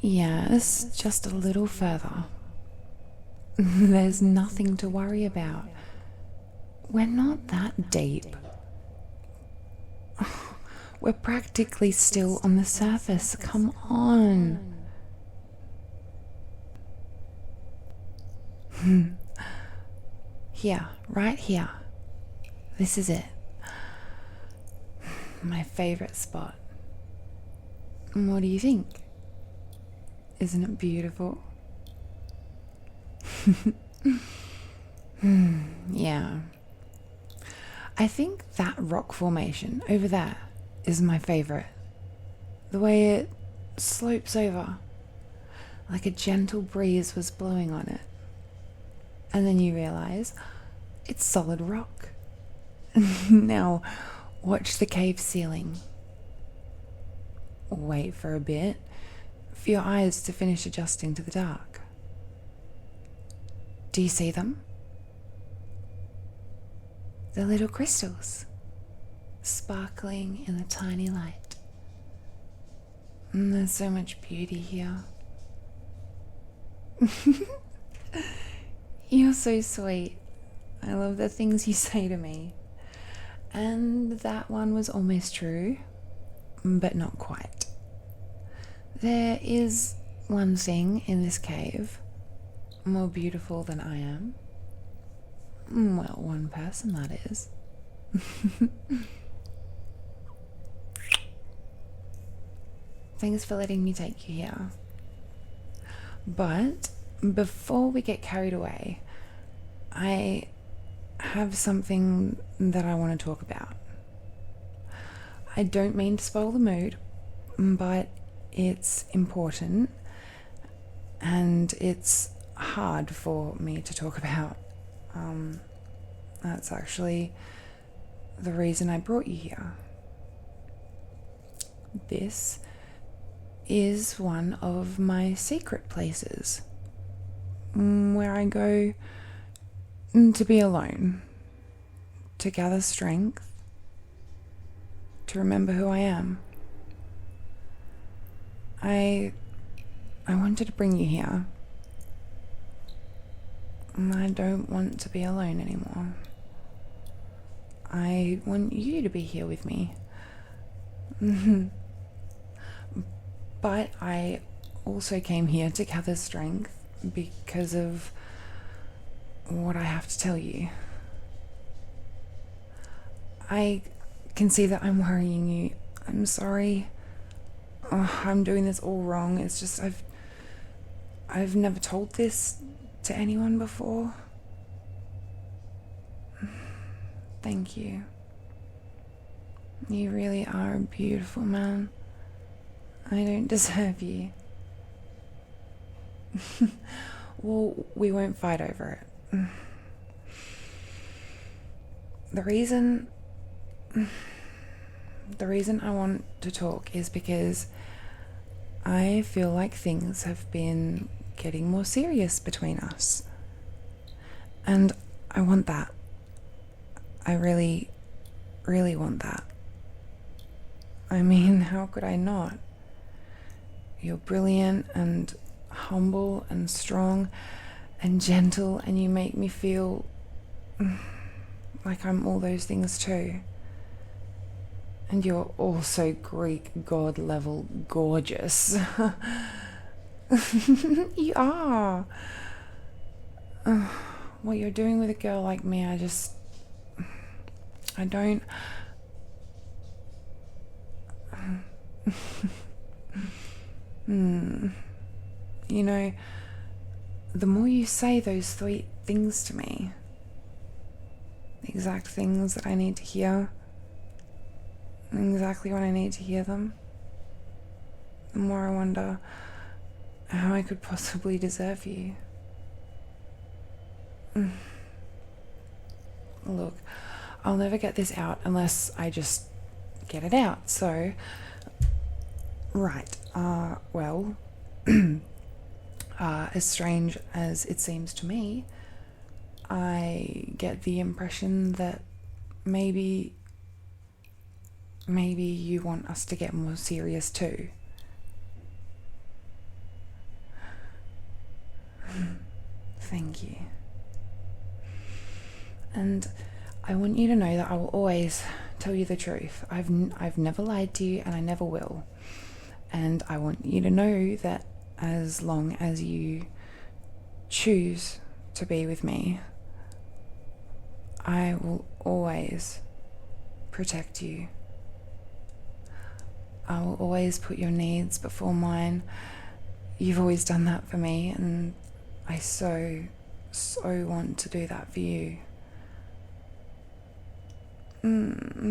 Yes, just a little further. There's nothing to worry about. We're not that deep. We're practically still on the surface. Come on. Here, right here. This is it. My favorite spot. What do you think? Isn't it beautiful? Yeah. I think that rock formation over there is my favorite. The way it slopes over, like a gentle breeze was blowing on it. And then you realize it's solid rock. Now, watch the cave ceiling. Wait for a bit for your eyes to finish adjusting to the dark. Do you see them? The little crystals, sparkling in the tiny light. There's so much beauty here. You're so sweet. I love the things you say to me. And that one was almost true, but not quite. There is one thing in this cave more beautiful than I am. Well, one person, that is. Thanks for letting me take you here. But before we get carried away, I have something that I want to talk about. I don't mean to spoil the mood, but it's important and it's hard for me to talk about. That's actually the reason I brought you here. This is one of my secret places where I go to be alone, to gather strength, to remember who I am. I wanted to bring you here. I don't want to be alone anymore. I want you to be here with me. But I also came here to gather strength because of what I have to tell you. I can see that I'm worrying you. I'm sorry. Oh, I'm doing this all wrong. It's just I've never told this to anyone before. Thank you. You really are a beautiful man. I don't deserve you. Well, we won't fight over it. The reason I want to talk is because I feel like things have been getting more serious between us. And I want that. I really, really want that. I mean, how could I not? You're brilliant and humble and strong and gentle, and you make me feel like I'm all those things too. And you're also Greek god level gorgeous. You are. What you're doing with a girl like me, I don't. You know, the more you say those sweet things to me, the exact things that I need to hear, exactly when I need to hear them, the more I wonder how I could possibly deserve you. Look, I'll never get this out unless I just get it out, so... Right, well... as strange as it seems to me, I get the impression that maybe you want us to get more serious too. Thank you. And I want you to know that I will always tell you the truth. I've never lied to you, and I never will. And I want you to know that as long as you choose to be with me, I will always protect you. I will always put your needs before mine. You've always done that for me, and I so want to do that for you.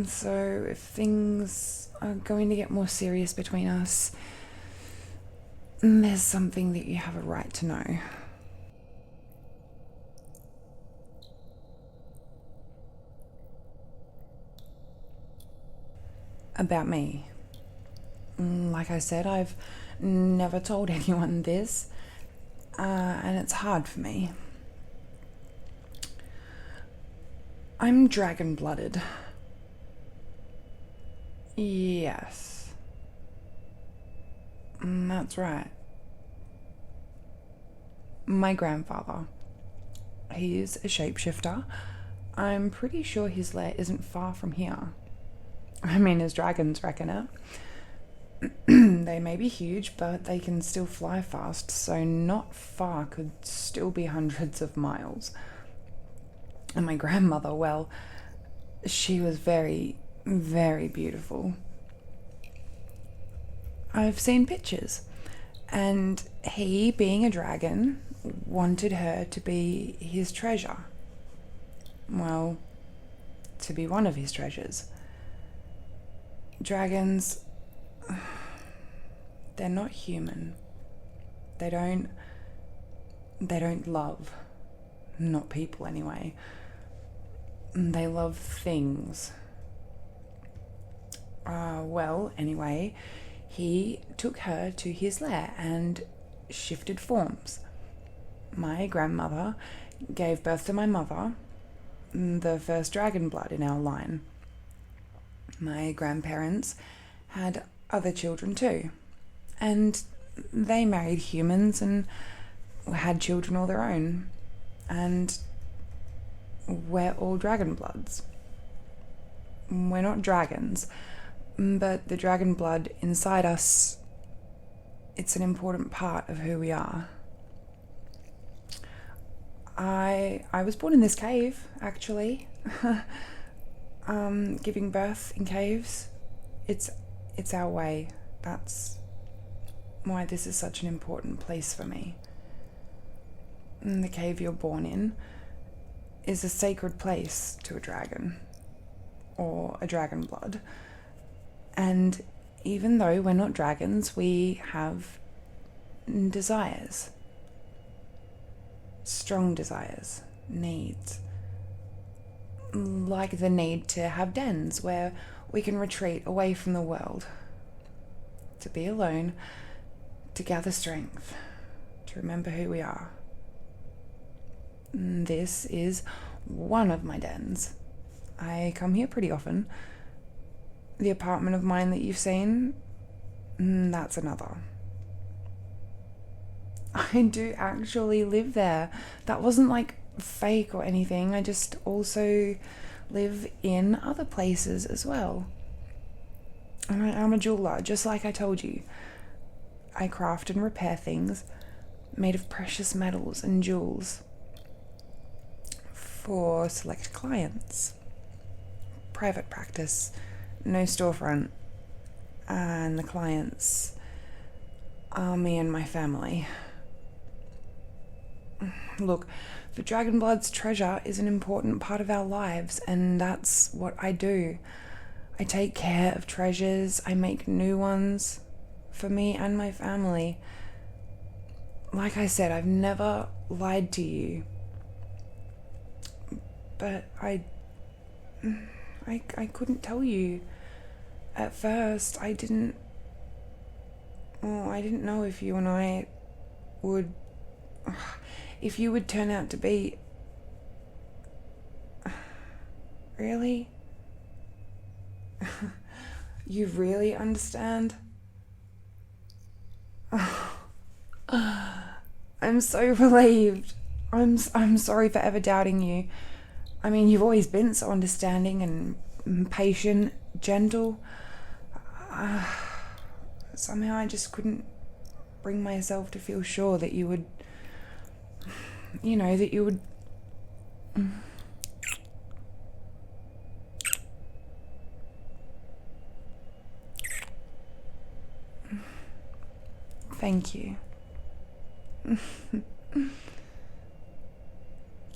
So if things are going to get more serious between us, there's something that you have a right to know. About me. Like I said, I've never told anyone this, and it's hard for me. I'm dragon-blooded. Yes. That's right. My grandfather. He's a shapeshifter. I'm pretty sure his lair isn't far from here. I mean, as dragons reckon it. They may be huge, but they can still fly fast, so not far could still be hundreds of miles. And my grandmother, well, she was very, very beautiful. I've seen pictures, and he, being a dragon, wanted her to be his treasure. Well, to be one of his treasures. Dragons, they're not human. They don't love. Not people, anyway. They love things. Well, anyway, he took her to his lair and shifted forms. My grandmother gave birth to my mother, the first dragon blood in our line. My grandparents had other children too, and they married humans and had children all their own, and we're all dragon bloods. We're not dragons, but the dragon blood inside us, it's an important part of who we are. I was born in this cave, actually. Giving birth in caves, it's our way. That's why this is such an important place for me. And the cave you're born in is a sacred place to a dragon, or a dragon blood. And even though we're not dragons, we have desires. Strong desires, needs. Like the need to have dens where we can retreat away from the world. To be alone, to gather strength, to remember who we are. This is one of my dens. I come here pretty often. The apartment of mine that you've seen, that's another. I do actually live there. That wasn't like fake or anything. I just also live in other places as well. I'm a jeweler, just like I told you. I craft and repair things made of precious metals and jewels for select clients. Private practice, no storefront, and the clients are me and my family. Look, the Dragonblood's treasure is an important part of our lives, and that's what I do. I take care of treasures, I make new ones for me and my family. Like I said, I've never lied to you. But I couldn't tell you. At first, I didn't know if you and I would... if you would turn out to be... Really? You really understand? I'm so relieved. I'm sorry for ever doubting you. I mean, you've always been so understanding and patient, gentle. Somehow I just couldn't bring myself to feel sure that you would, that you would. Thank you.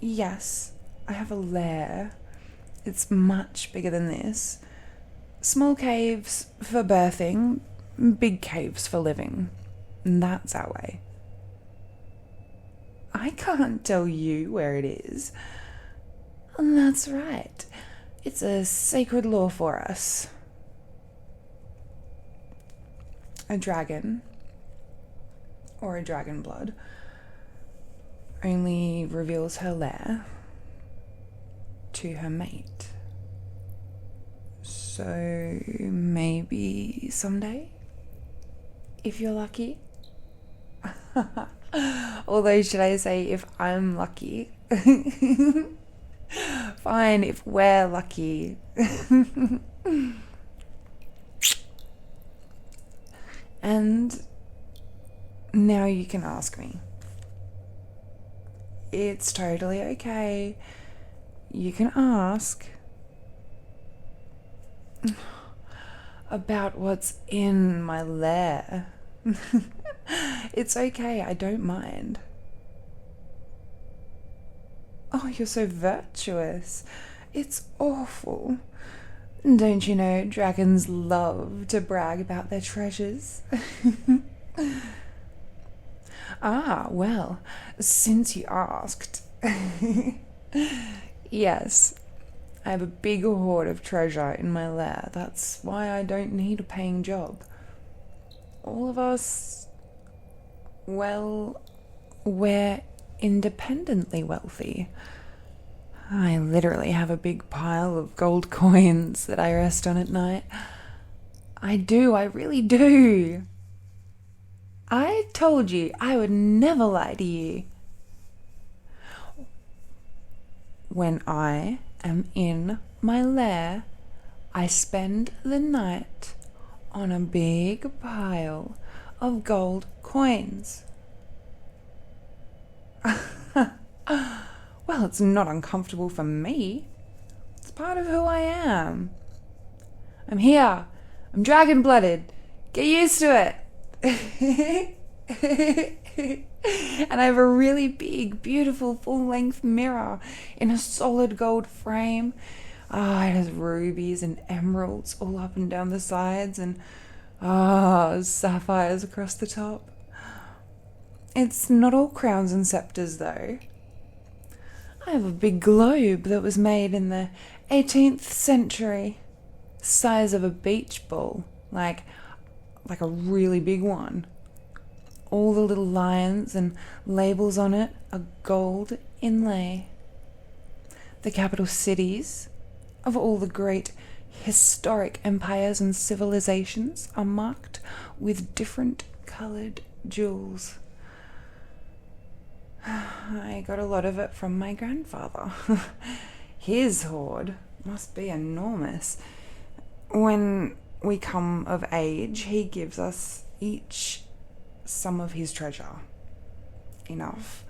Yes, I have a lair. It's much bigger than this. Small caves for birthing, big caves for living. That's our way. I can't tell you where it is. That's right. It's a sacred law for us. A dragon, or a dragon blood, only reveals her lair to her mate. So maybe someday, if you're lucky. Although, should I say if I'm lucky? Fine, if we're lucky. And now you can ask me. It's totally okay. You can ask about what's in my lair. It's okay, I don't mind. Oh, you're so virtuous. It's awful. Don't you know dragons love to brag about their treasures? Ah, well, since you asked. Yes, I have a big hoard of treasure in my lair. That's why I don't need a paying job. All of us, well, we're independently wealthy. I literally have a big pile of gold coins that I rest on at night. I do, I really do. I told you I would never lie to you. When I am in my lair, I spend the night on a big pile of gold coins. Well, it's not uncomfortable for me. It's part of who I am. I'm here. I'm dragon-blooded. Get used to it. And I have a really big, beautiful, full-length mirror in a solid gold frame. It has rubies and emeralds all up and down the sides, and sapphires across the top. It's not all crowns and scepters, though. I have a big globe that was made in the 18th century, size of a beach ball, like a really big one. All the little lions and labels on it are gold inlay. The capital cities of all the great historic empires and civilizations are marked with different coloured jewels. I got a lot of it from my grandfather. His hoard must be enormous. When we come of age, he gives us each some of his treasure. Enough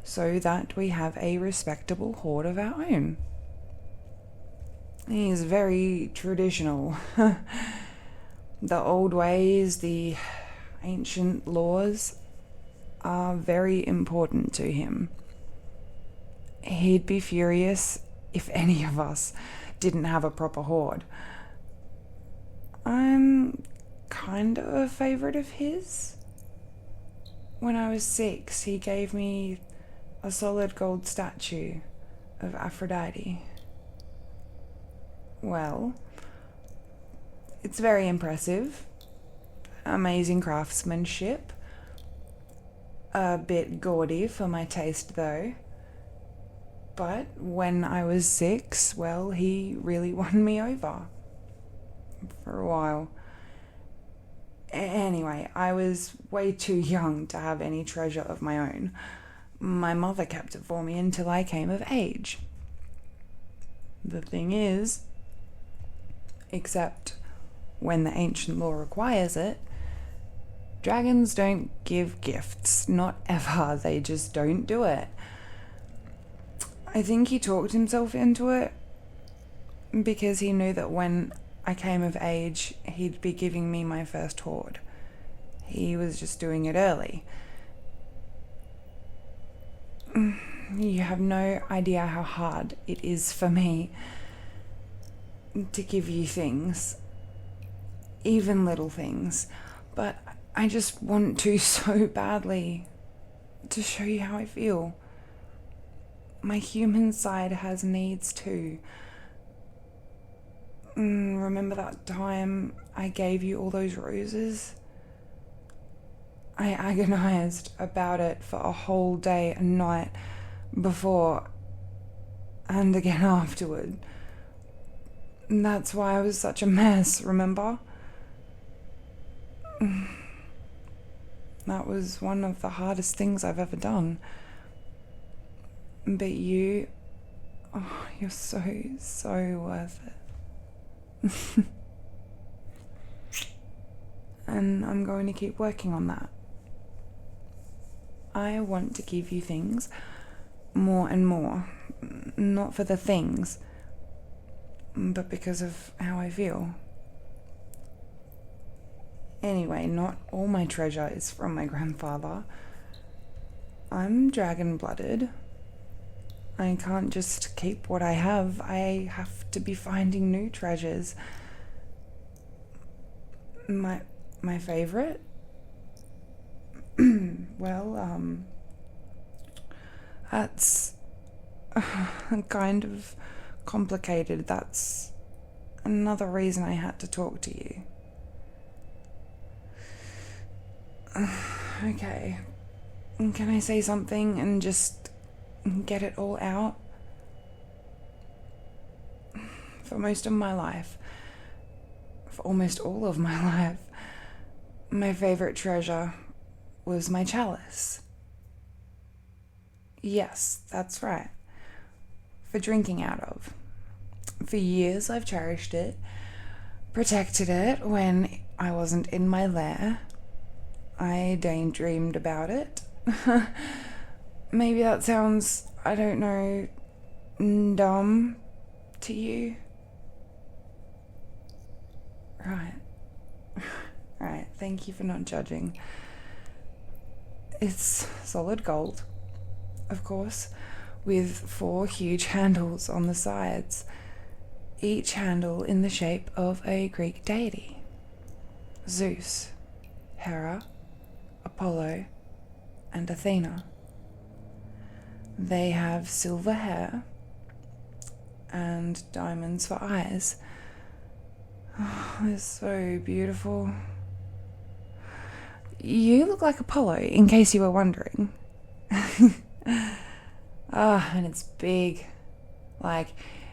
so that we have a respectable hoard of our own. He's very traditional. The old ways, the ancient laws are very important to him. He'd be furious if any of us didn't have a proper hoard. I'm kind of a favourite of his. When I was 6, he gave me a solid gold statue of Aphrodite. Well, it's very impressive. Amazing craftsmanship. A bit gaudy for my taste, though. But when I was 6, well, he really won me over. For a while. Anyway, I was way too young to have any treasure of my own. my mother kept it for me until I came of age. The thing is, except when the ancient law requires it, dragons don't give gifts. Not ever. They just don't do it. I think he talked himself into it because he knew that when I came of age, he'd be giving me my first hoard. He was just doing it early. You have no idea how hard it is for me to give you things, even little things, but I just want to so badly to show you how I feel. My human side has needs too. Remember that time I gave you all those roses? I agonized about it for a whole day and night before and again afterward. And that's why I was such a mess, remember? That was one of the hardest things I've ever done. But you, you're so worth it. And I'm going to keep working on that. I want to give you things more and more. Not for the things, but because of how I feel. Anyway, not all my treasure is from my grandfather. I'm dragon-blooded. I can't just keep what I have. I have to be finding new treasures. My favorite? Well, that's kind of complicated. That's another reason I had to talk to you. Okay. Can I say something and just get it all out? For most of my life, for almost all of my life, my favorite treasure was my chalice. Yes, that's right. For drinking out of. For years I've cherished it, protected it when I wasn't in my lair. I daydreamed about it. Maybe that sounds, I don't know, dumb to you. Right. Right, thank you for not judging. It's solid gold, of course, with 4 huge handles on the sides, each handle in the shape of a Greek deity. Zeus, Hera, Apollo, and Athena. They have silver hair and diamonds for eyes. Oh, they're so beautiful. You look like Apollo, in case you were wondering. And it's big. Like,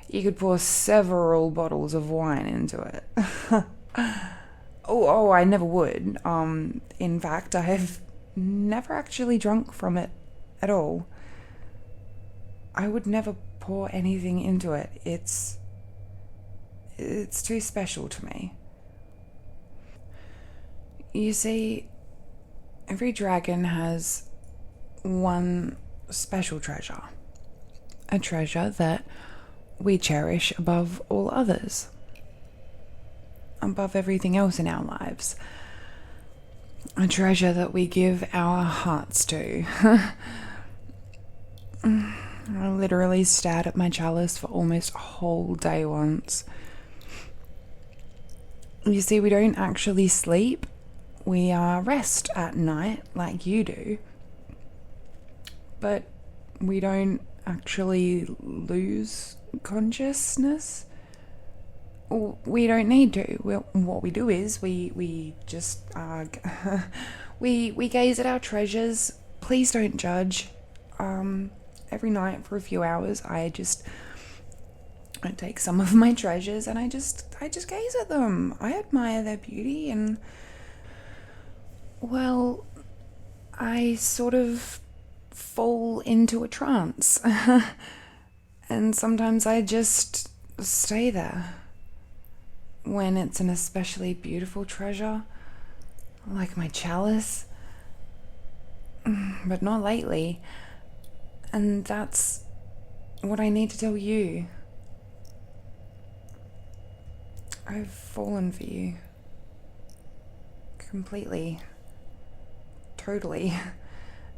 you could pour several bottles of wine into it. Oh, I never would. In fact, I have never actually drunk from it at all. I would never pour anything into it. It's too special to me. You see, every dragon has one special treasure. A treasure that we cherish above all others. Above everything else in our lives. A treasure that we give our hearts to. I literally stared at my chalice for almost a whole day once. You see, we don't actually sleep. We rest at night like you do. But we don't actually lose consciousness. We don't need to. What we do is we just we gaze at our treasures. Please don't judge. Every night for a few hours, I take some of my treasures and I just gaze at them. I admire their beauty and, well, I sort of fall fall into a trance. And sometimes I just stay there. When it's an especially beautiful treasure, like my chalice, but not lately. And that's what I need to tell you. I've fallen for you. Completely. Totally.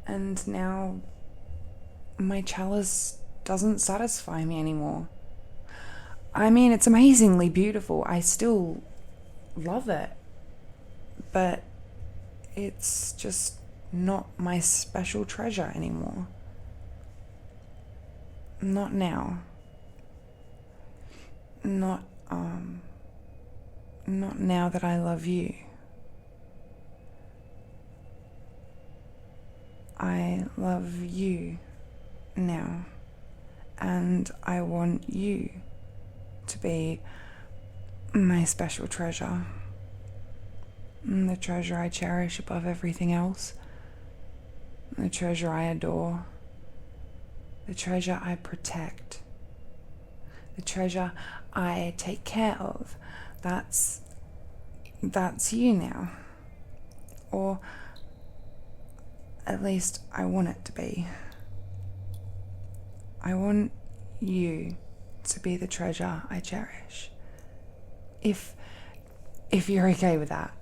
And now my chalice doesn't satisfy me anymore. I mean, it's amazingly beautiful. I still love it. But it's just not my special treasure anymore. Not now. Not now that I love you. I love you now, and I want you to be my special treasure, the treasure I cherish above everything else, the treasure I adore, the treasure I protect, the treasure I take care of. That's you now, or at least I want it to be. I want you to be the treasure I cherish. If you're okay with that.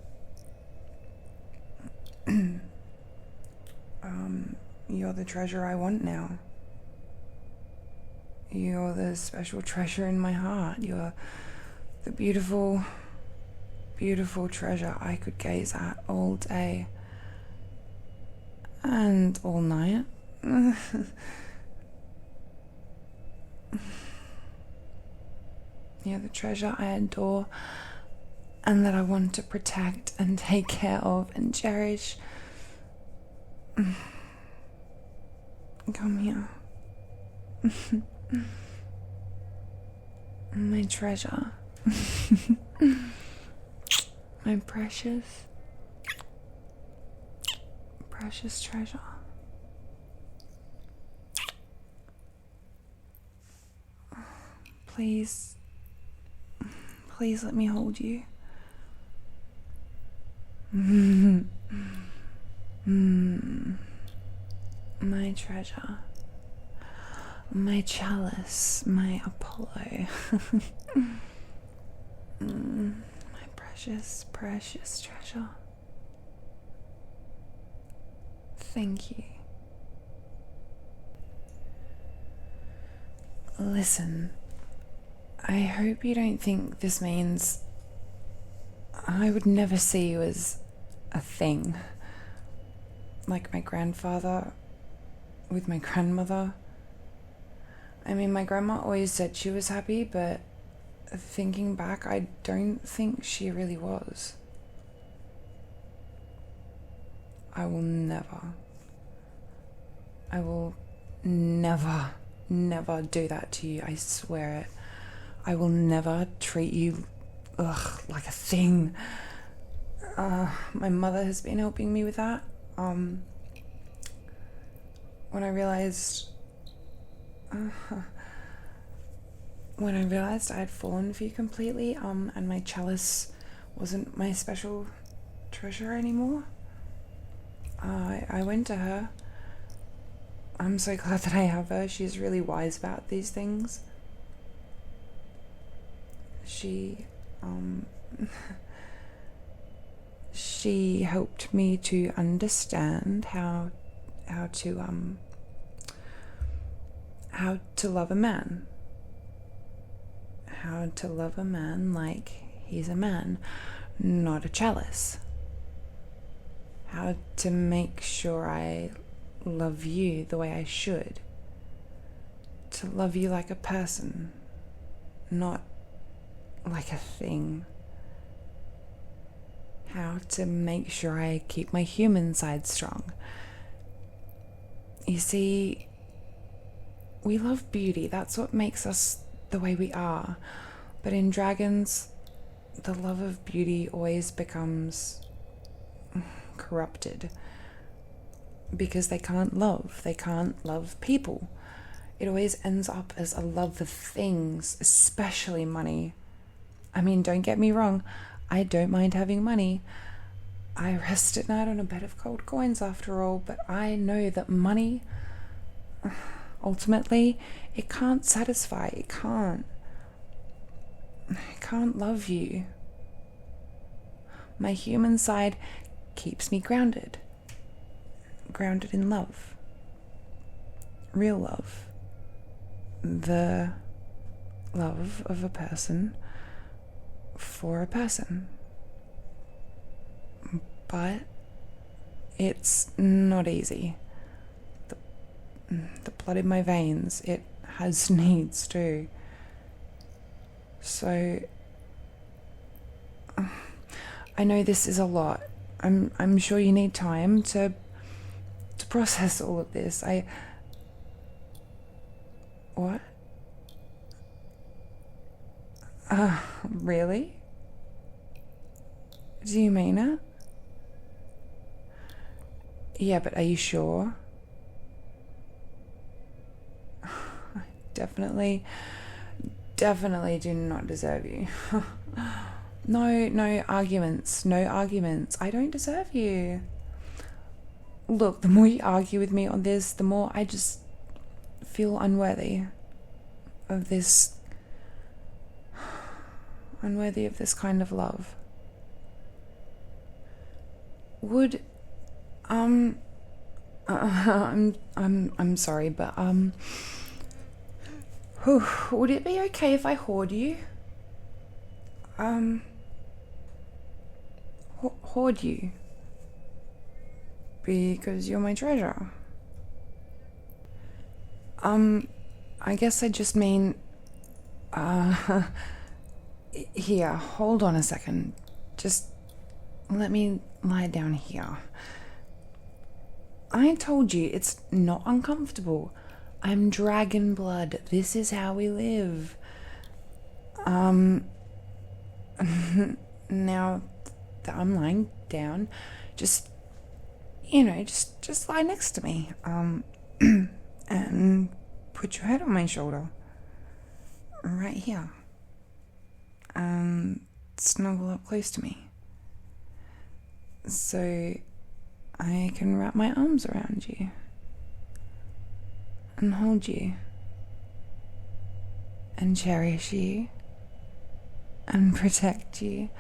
You're the treasure I want now. You're the special treasure in my heart. You're the beautiful, beautiful treasure I could gaze at all day and all night. You're the treasure I adore and that I want to protect and take care of and cherish. Come here. My treasure. My precious, precious treasure. Please let me hold you. My treasure. My chalice, my Apollo. My precious, precious treasure. Thank you. Listen, I hope you don't think this means I would never see you as a thing. Like my grandfather with my grandmother. I mean, my grandma always said she was happy, but thinking back, I don't think she really was. I will never do that to you, I swear it. I will never treat you, like a thing. My mother has been helping me with that. When I realized I had fallen for you completely, and my chalice wasn't my special treasure anymore, I went to her. I'm so glad that I have her. She's really wise about these things. She helped me to understand how to love a man. How to love a man like he's a man, not a chalice. How to make sure I love you the way I should. To love you like a person, not like a thing. How to make sure I keep my human side strong. You see, we love beauty. That's what makes us the way we are. But in dragons, the love of beauty always becomes corrupted. because they can't love people. It always ends up as a love for things, especially money. I mean, don't get me wrong, I don't mind having money. I rest at night on a bed of gold coins after all, but I know that money, ultimately, it can't satisfy. It can't love you. My human side keeps me grounded in love. Real love. The love of a person for a person. But it's not easy. The blood in my veins, it has needs too. So I know this is a lot. I'm sure you need time to process all of this. What? Really? Do you mean it? Yeah, but are you sure? I definitely do not deserve you. No arguments. I don't deserve you. Look, the more you argue with me on this, the more I just feel unworthy of this kind of love. Would I'm sorry, but would it be okay if I hoard you? Hoard you because you're my treasure. I guess I just mean here, hold on a second. Just let me lie down here. I told you it's not uncomfortable. I'm dragon blood. This is how we live. Now that I'm lying down, just lie next to me. And put your head on my shoulder. Right here. Snuggle up close to me. So I can wrap my arms around you and hold you and cherish you and protect you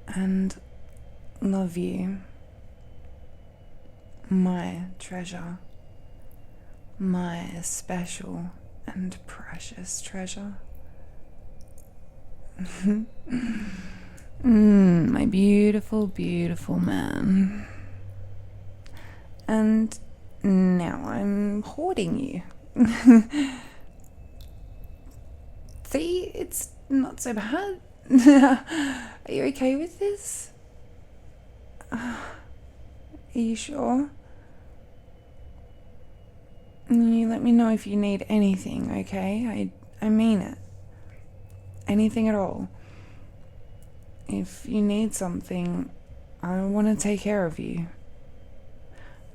and love you, my treasure, my special and precious treasure. My beautiful, beautiful man. And now I'm hoarding you. See, it's not so bad. Are you okay with this? Are you sure? You let me know if you need anything, okay? I mean it. Anything at all. If you need something, I want to take care of you.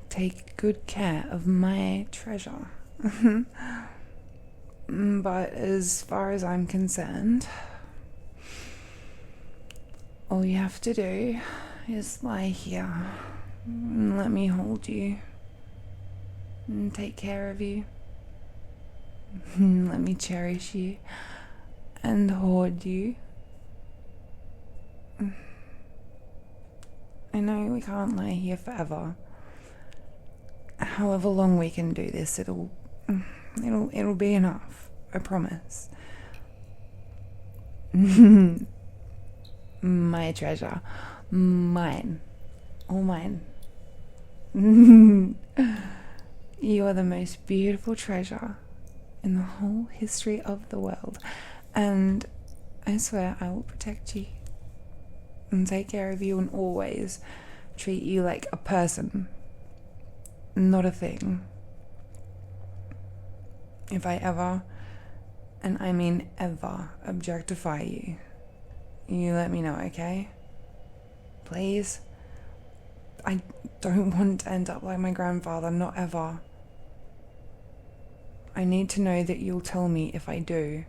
Take good care of my treasure. But as far as I'm concerned, all you have to do is lie here and let me hold you and take care of you. Let me cherish you and hoard you. I know we can't lie here forever. However long we can do this, it'll be enough. I promise. My treasure. Mine. All mine. You are the most beautiful treasure in the whole history of the world. And I swear I will protect you and take care of you and always treat you like a person, not a thing. If I ever, and I mean ever, objectify you, you let me know, okay? Please? don't want to end up like my grandfather, not ever. I need to know that you'll tell me if I do.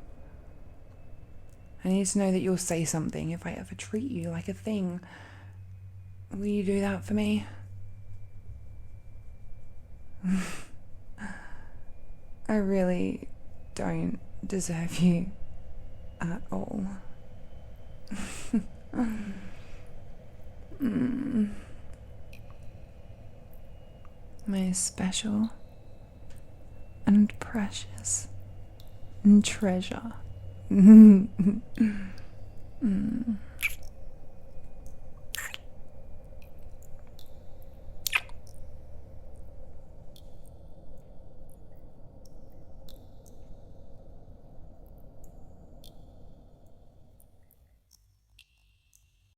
I need to know that you'll say something if I ever treat you like a thing. Will you do that for me? I really don't deserve you at all. My special and precious and treasure.